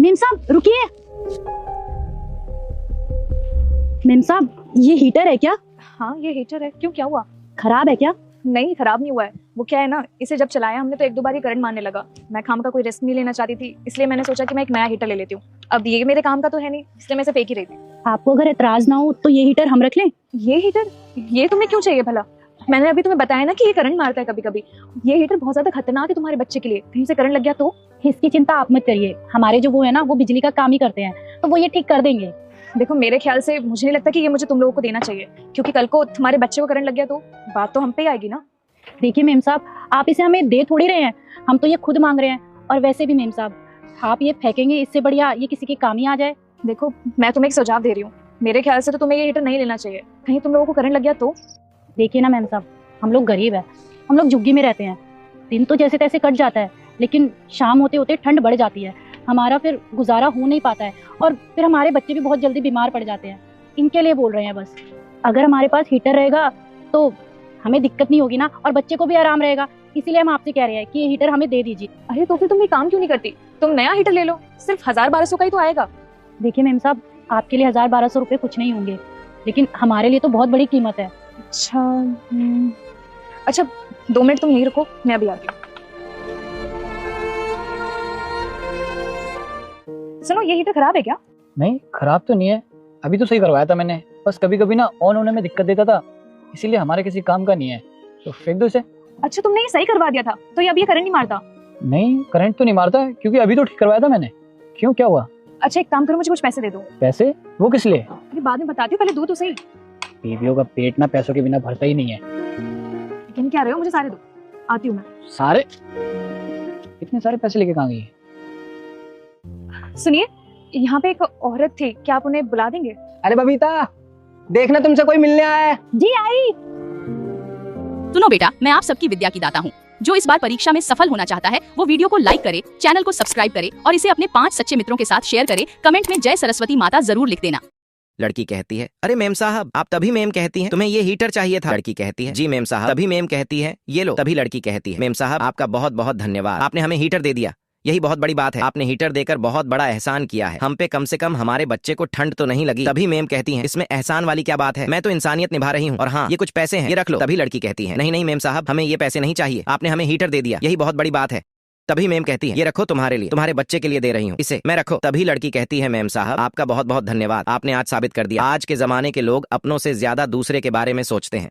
Ma'am साहब रुकिए। Ma'am साहब ये हीटर है क्या? हाँ ये हीटर है। क्यों, क्या हुआ? खराब है क्या? नहीं खराब नहीं हुआ है। वो क्या है ना, इसे जब चलाया हमने तो एक दो बार ही करंट मारने लगा। मैं काम का कोई रिस्क नहीं लेना चाहती थी, इसलिए मैंने सोचा कि मैं एक नया हीटर ले लेती हूँ। अब ये मेरे काम का तो है नहीं, इसलिए मैं इसे फेंक ही रही थी। आपको अगर एतराज ना हो तो ये हीटर हम रख लें? ये हीटर, ये तुम्हें क्यों चाहिए भला? मैंने अभी तुम्हें बताया ना कि ये करंट मारता है कभी कभी। ये हीटर बहुत ज्यादा खतरनाक है तुम्हारे बच्चे के लिए, कहीं से करंट लग गया तो। इसकी चिंता आप मत करिए, हमारे जो वो है ना वो बिजली का काम ही करते हैं, तो वो ये ठीक कर देंगे। देखो मेरे ख्याल से मुझे नहीं लगता कि ये मुझे तुम लोगों को देना चाहिए, क्योंकि कल को तुम्हारे बच्चे को करंट लग गया तो बात तो हम पे ही आएगी ना। देखिए मेम साहब, आप इसे हमें दे थोड़ी रहे हैं, हम तो ये खुद मांग रहे हैं। और वैसे भी मेम साहब, आप ये फेंकेंगे, इससे बढ़िया ये किसी के काम ही आ जाए। देखो मैं तुम्हें एक सुझाव दे रही हूँ, मेरे ख्याल से तो तुम्हें ये हीटर नहीं लेना चाहिए, कहीं तुम लोगों को करंट लग गया तो। देखिए ना मेम साहब, हम लोग गरीब है, हम लोग झुग्गी में रहते हैं। दिन तो जैसे तैसे कट जाता है, लेकिन शाम होते होते ठंड बढ़ जाती है, हमारा फिर गुजारा हो नहीं पाता है, और फिर हमारे बच्चे भी बहुत जल्दी बीमार पड़ जाते हैं। इनके लिए बोल रहे हैं बस। अगर हमारे पास हीटर रहेगा तो हमें दिक्कत नहीं होगी ना, और बच्चे को भी आराम रहेगा। इसीलिए हम आपसे कह रहे हैं कि ये हीटर हमें दे दीजिए। अरे तो फिर तुम ये काम क्यों नहीं करती? तुम नया हीटर ले लो, सिर्फ 1000-1200 का ही तो आएगा। देखिए मेम साहब, आपके लिए 1000-1200 रुपये कुछ नहीं होंगे, लेकिन हमारे लिए तो बहुत बड़ी कीमत है। अच्छा अच्छा 2 मिनट तुम यहीं रुको, मैं अभी आती हूँ। सुनो, ये हीटर खराब है क्या? नहीं खराब तो नहीं है, अभी तो सही करवाया था मैंने। बस कभी कभी ना ऑन होने में दिक्कत देता था, इसीलिए हमारे किसी काम का नहीं है, तो फेंक दो इसे। अच्छा तुमने ये सही करवा दिया था तो ये अब ये करंट नहीं मारता? नहीं करंट तो नहीं मारता है, क्योंकि अभी तो ठीक करवाया था मैंने। क्यों, क्या हुआ? अच्छा एक काम करो, मुझे कुछ पैसे दे दो। पैसे? वो किस लिए? अरे बाद में बताती हूँ, पहले दो तो सही। बीवियों का पेट ना पैसों के बिना भरता ही नहीं है। लेकिन क्या रहे हो, मुझे सारे दो, आती हूँ मैं। सारे? इतने सारे पैसे लेके कहाँ गई? सुनिए, यहाँ पे एक औरत थी, क्या आप उन्हें बुला देंगे? अरे बबीता, देखना तुमसे कोई मिलने आया है। जी आई। सुनो बेटा, मैं आप सबकी विद्या की दाता हूँ। जो इस बार परीक्षा में सफल होना चाहता है वो वीडियो को लाइक करे, चैनल को सब्सक्राइब करे और इसे अपने 5 सच्चे मित्रों के साथ शेयर करे। कमेंट में जय सरस्वती माता जरूर लिख देना। लड़की कहती है, अरे मेम साहब आप तभी मेम कहती हैं, तुम्हें ये हीटर चाहिए था। लड़की कहती है, जी मेम साहब। तभी मेम कहती है, ये लो। तभी लड़की कहती है, मेम साहब आपका बहुत बहुत धन्यवाद, आपने हमें हीटर दे दिया, यही बहुत बड़ी बात है। आपने हीटर देकर बहुत बड़ा एहसान किया है हम पे, कम से कम हमारे बच्चे को ठंड तो नहीं लगी। तभी मेम कहती हैं, इसमें एहसान वाली क्या बात है, मैं तो इंसानियत निभा रही हूँ, और हाँ ये कुछ पैसे हैं, ये रख लो। तभी लड़की कहती है, नहीं नहीं मेम साहब हमें ये पैसे नहीं चाहिए, आपने हमें हीटर दे दिया, यही बहुत बड़ी बात है। तभी मेम कहती है, ये रखो तुम्हारे लिए, तुम्हारे बच्चे के लिए दे रही हूँ, इसे मैं रखो। तभी लड़की कहती है, मेम साहब आपका बहुत बहुत धन्यवाद, आपने आज साबित कर दिया आज के जमाने के लोग अपनों से ज्यादा दूसरे के बारे में सोचते हैं।